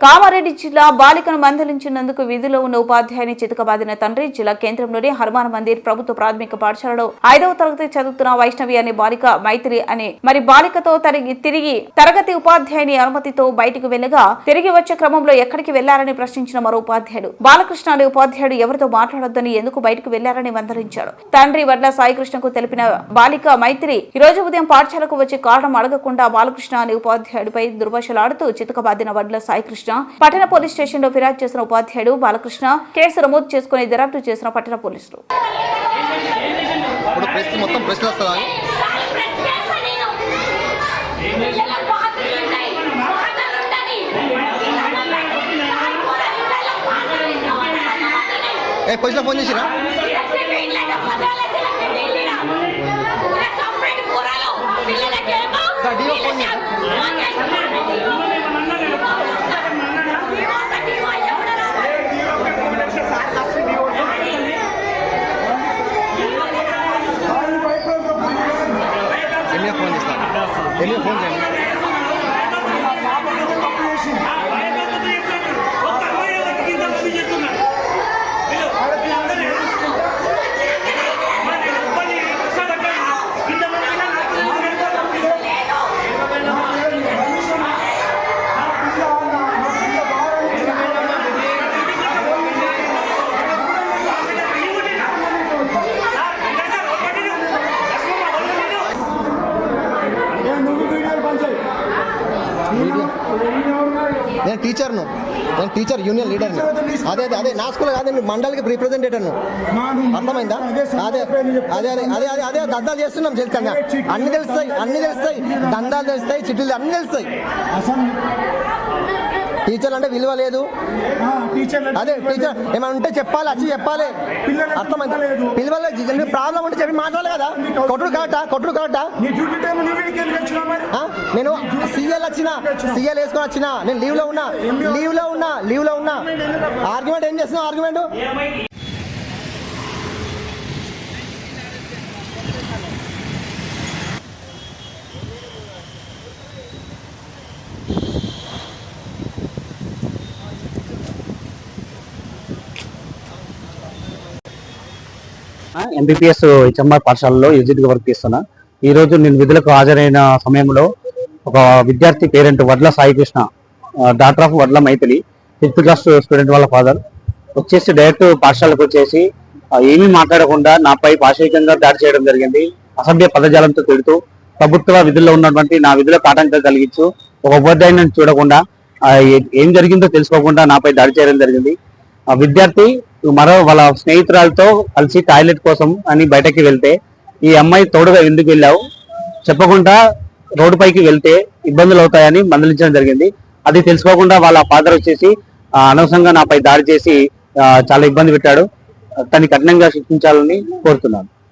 కామారెడ్డి జిల్లా బాలికను మందలించినందుకు విధిలో ఉన్న ఉపాధ్యాయుని చితకబాదిన తండ్రి జిల్లా కేంద్రంలోని హనుమాన్ మందిర్ ప్రభుత్వ ప్రాథమిక పాఠశాలలో 5వ తరగతి చదువుతున్న వైష్ణవి అనే బాలిక మైత్రి అనే బాలికతో తిరిగి తరగతి ఉపాధ్యాయుని అనుమతితో బయటకు వెళ్లగా తిరిగి వచ్చే క్రమంలో ఎక్కడికి వెళ్లారని ప్రశ్నించిన మరో ఉపాధ్యాయుడు బాలకృష్ణ అనే ఉపాధ్యాయుడు ఎవరితో మాట్లాడొద్దని ఎందుకు బయటకు వెళ్లారని మందలించాడు. తండ్రి వడ్ల సాయికృష్ణకు తెలిపిన బాలిక మైత్రి ఈ రోజు ఉదయం పాఠశాలకు వచ్చి కారణం అడగకుండా బాలకృష్ణ అనే ఉపాధ్యాయుడిపై దుర్భాషలాడుతూ చితకబాదిన వడ్ల సాయికృష్ణ పట్టణ పోలీస్ స్టేషన్ లో ఫిర్యాదు చేసిన ఉపాధ్యాయుడు బాలకృష్ణ కేసు నమోదు చేసుకుని దర్యాప్తు చేసిన పట్టణ పోలీసులు. ఫోన్ చేయండి. నేను టీచర్ యూనియన్ లీడర్ని. అదే నా స్కూల్ కాదండి, మండలికి రిప్రజెంటేటివ్ను. అర్థమైందా? అదే దందాలు చేస్తున్నాం. తెలుసా? అన్ని తెలుస్తాయి దందాలు తెలుస్తాయి, చిట్టులు అన్ని తెలుస్తాయి. టీచర్ అంటే విలువ లేదు. అదే టీచర్ ఏమైనా ఉంటే చెప్పాలి, వచ్చి చెప్పాలి. అర్థమైందా? పిల్లలు ప్రాబ్లం ఉంటే చెప్పి మాట్లాడాలి కదా. కొట్టుడు కరెక్టా? నేను సీఎల్ వేసుకొని వచ్చిన. నేను లీవ్ లో ఉన్నా. ఆర్గ్యుమెంట్ ఏం చేస్తున్నావు? ఆర్గ్యుమెంట్ ఎంబీపీఎస్ హెచ్ఎంఆర్ పాఠశాలలో ఎగ్జిట్గా వర్క్ చేస్తున్నా. ఈ రోజు నేను విధులకు హాజరైన సమయంలో ఒక విద్యార్థి పేరెంట్ వడ్ల సాయికృష్ణ, డాక్టర్ ఆఫ్ వడ్ల మైథిలి, 5th క్లాస్ స్టూడెంట్ వాళ్ళ ఫాదర్ వచ్చేసి డైరెక్ట్ పాఠశాలకు వచ్చేసి ఏమీ మాట్లాడకుండా నాపై పాశవికంగా దాడి చేయడం జరిగింది. అసభ్య పదజాలంతో తిడుతూ ప్రభుత్వ విధుల్లో ఉన్నటువంటి నా విధులకు ఆటంకం కలిగించు ఒక ఉపాధ్యాయుని చూడకుండా ఏం జరిగిందో తెలుసుకోకుండా నాపై దాడి చేయడం జరిగింది. ఆ విద్యార్థి వాళ్ళ స్నేహితురాలతో కలిసి టాయిలెట్ కోసం అని బయటకి వెళ్తే ఈ అమ్మాయి తోడుగా ఎందుకు వెళ్ళావు చెప్పకుండా రోడ్డుపైకి వెళ్తే ఇబ్బందులు అవుతాయని మందలించడం జరిగింది. అది తెలుసుకోకుండా వాళ్ళ ఫాదర్ వచ్చేసి అనవసరంగా నాపై దాడి చేసి చాలా ఇబ్బంది పెట్టాడు. తనని కఠినంగా శిక్షించాలని కోరుతున్నాను.